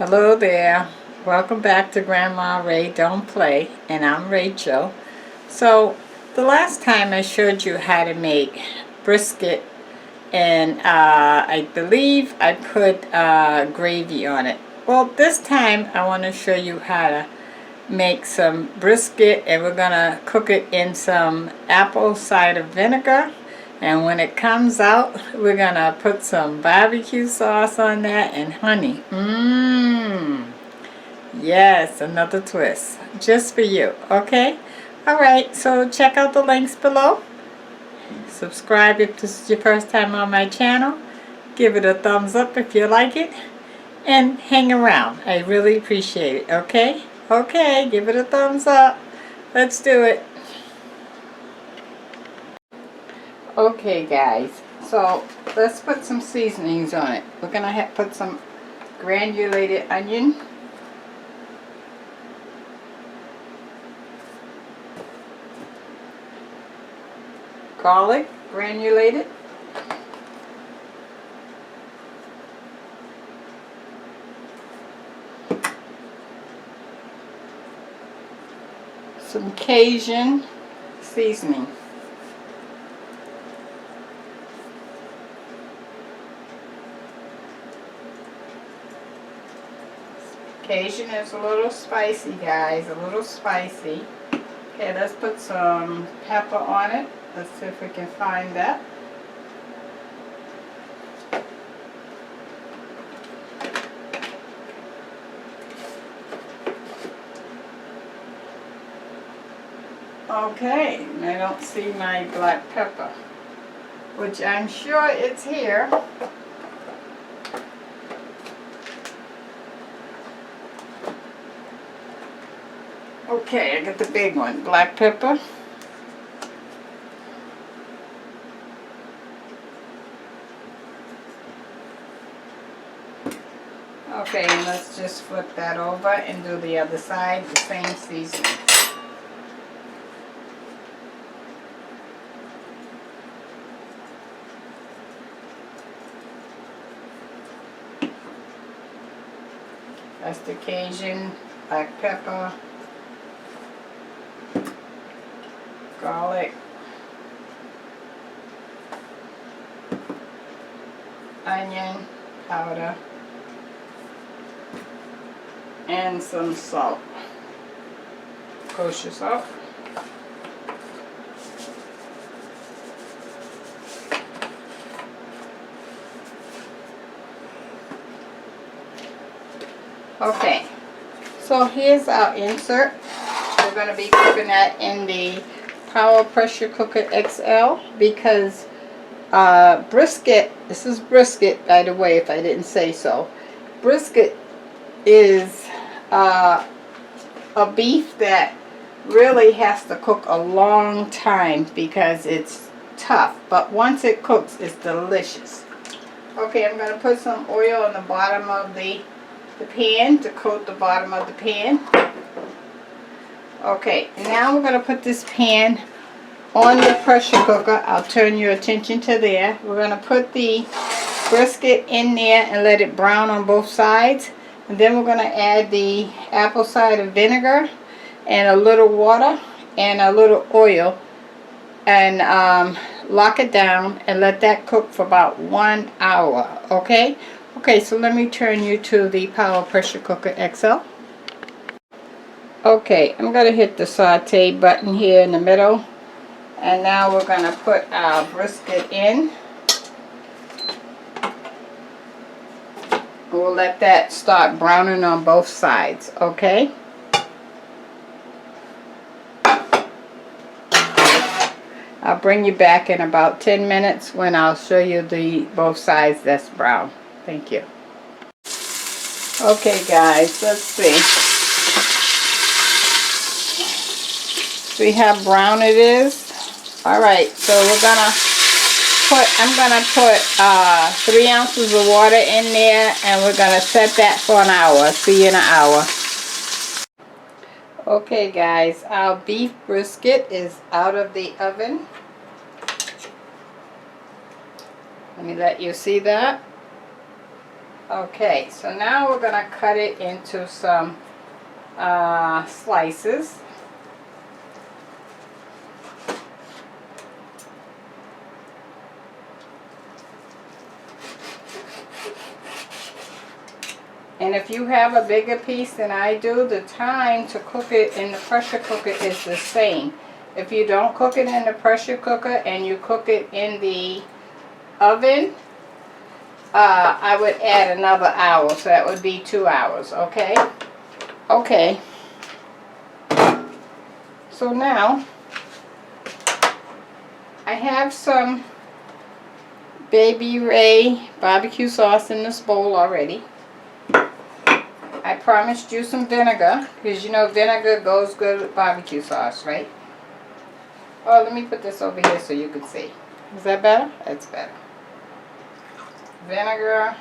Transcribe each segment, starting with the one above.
Hello there. Welcome back to Grandma Ray Don't Play, and I'm Rachel. So the last time I showed you how to make brisket, and I believe I put gravy on it. Well, this time I want to show you how to make some brisket, and we're gonna cook it in some apple cider vinegar. And when it comes out, we're gonna put some barbecue sauce on that and honey. Yes, another twist just for you. Okay, all right, so check out the links below. Subscribe if this is your first time on my channel. Give it a thumbs up if you like it, and hang around. I really appreciate it. Okay, give it a thumbs up. Let's do it. Okay guys, so let's put some seasonings on it. We're gonna put some granulated onion, garlic granulated, some Cajun seasoning, Cajun is a little spicy, guys, a little spicy. Okay, let's put some pepper on it. Let's see if we can find that. Okay, I don't see my black pepper, which I'm sure it's here. Okay, I got the big one, black pepper. Okay, and let's just flip that over and do the other side, the same seasoning. That's the Cajun, black pepper, garlic, onion powder, and some salt, kosher salt. Okay, so here's our insert. We're going to be cooking that in the Power Pressure Cooker XL because brisket, this is brisket by the way if I didn't say so. Brisket is a beef that really has to cook a long time because it's tough, but once it cooks it's delicious. Okay, I'm going to put some oil on the bottom of the pan to coat the bottom of the pan. Okay, now we're going to put this pan on the pressure cooker. I'll turn your attention to there. We're going to put the brisket in there and let it brown on both sides. And then we're going to add the apple cider vinegar and a little water and a little oil and lock it down and let that cook for about 1 hour. Okay? Okay, so let me turn you to the Power Pressure Cooker XL. Okay, I'm going to hit the saute button here in the middle. And now we're going to put our brisket in. We'll let that start browning on both sides, okay? I'll bring you back in about 10 minutes when I'll show you the both sides that's brown. Thank you. Okay guys, let's see. See how brown it is? Alright, so I'm gonna put 3 ounces of water in there and we're gonna set that for an hour. See you in an hour. Okay guys, our beef brisket is out of the oven. Let me let you see that. Okay, so now we're going to cut it into some slices. And if you have a bigger piece than I do, the time to cook it in the pressure cooker is the same. If you don't cook it in the pressure cooker and you cook it in the oven, I would add another hour, so that would be 2 hours, okay? Okay. So now, I have some Baby Ray barbecue sauce in this bowl already. I promised you some vinegar, because you know vinegar goes good with barbecue sauce, right? Oh, let me put this over here so you can see. Is that better? That's better. Vinegar.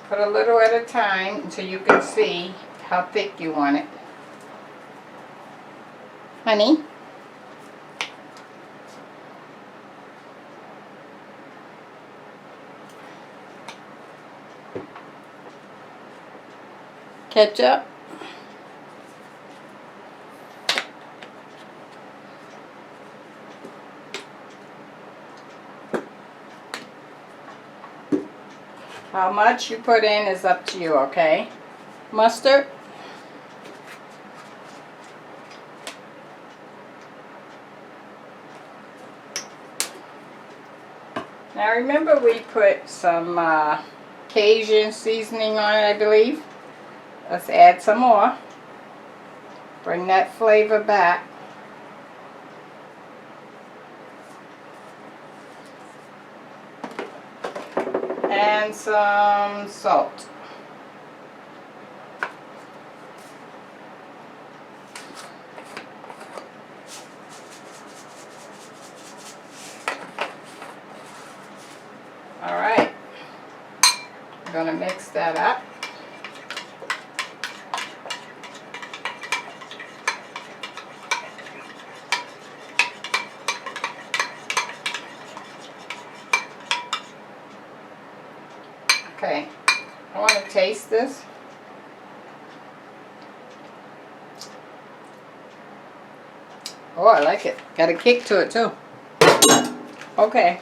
Put a little at a time until you can see how thick you want it. Honey? Ketchup. How much you put in is up to you, okay? Mustard. Now remember we put some Cajun seasoning on it, I believe. Let's add some more. Bring that flavor back. And some salt. All right. I'm going to mix that up. Okay, I want to taste this. Oh, I like it. Got a kick to it too. Okay.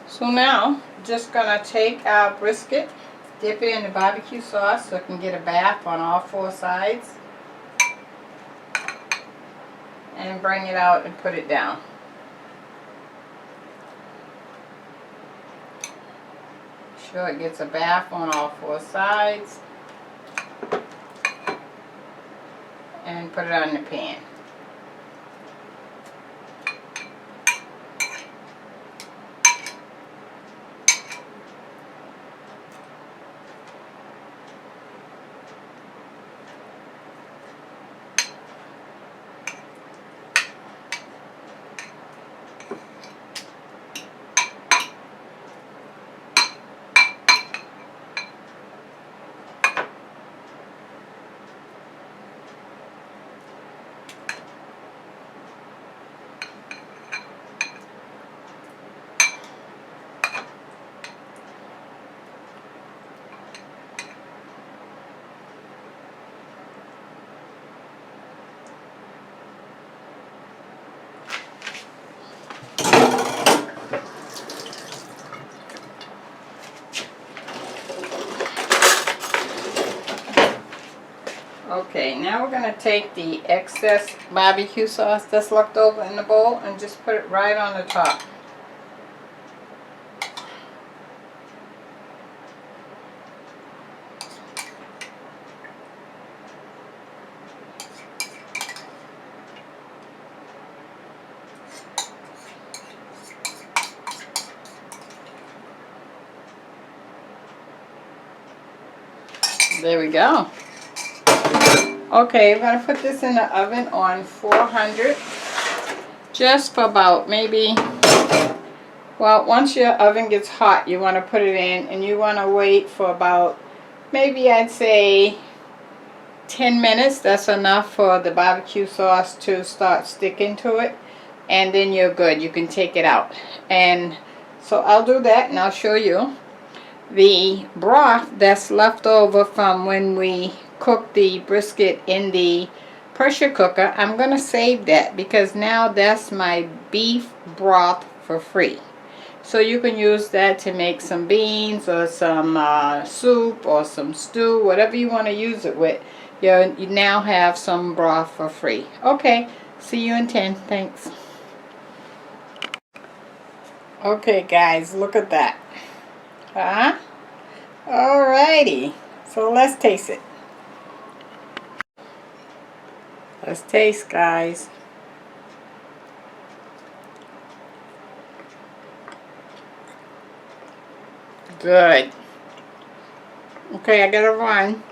So now, just gonna take our brisket, dip it in the barbecue sauce so it can get a bath on all 4 sides. And bring it out and put it down. Sure it gets a bath on all 4 sides. And put it on the pan. Okay, now we're going to take the excess barbecue sauce that's left over in the bowl and just put it right on the top. There we go. Okay, we're going to put this in the oven on 400 just for about maybe, well, once your oven gets hot, you want to put it in and you want to wait for about, maybe I'd say 10 minutes. That's enough for the barbecue sauce to start sticking to it, and then you're good. You can take it out. And so I'll do that, and I'll show you the broth that's left over from when we cooked the brisket in the pressure cooker. I'm gonna save that because now that's my beef broth for free. So you can use that to make some beans or some soup or some stew, whatever you want to use it with. You now have some broth for free. Okay, see you in 10. Thanks. Okay guys, look at that. Huh? Alrighty, so let's taste it. Let's taste, guys. Good. Okay, I gotta run.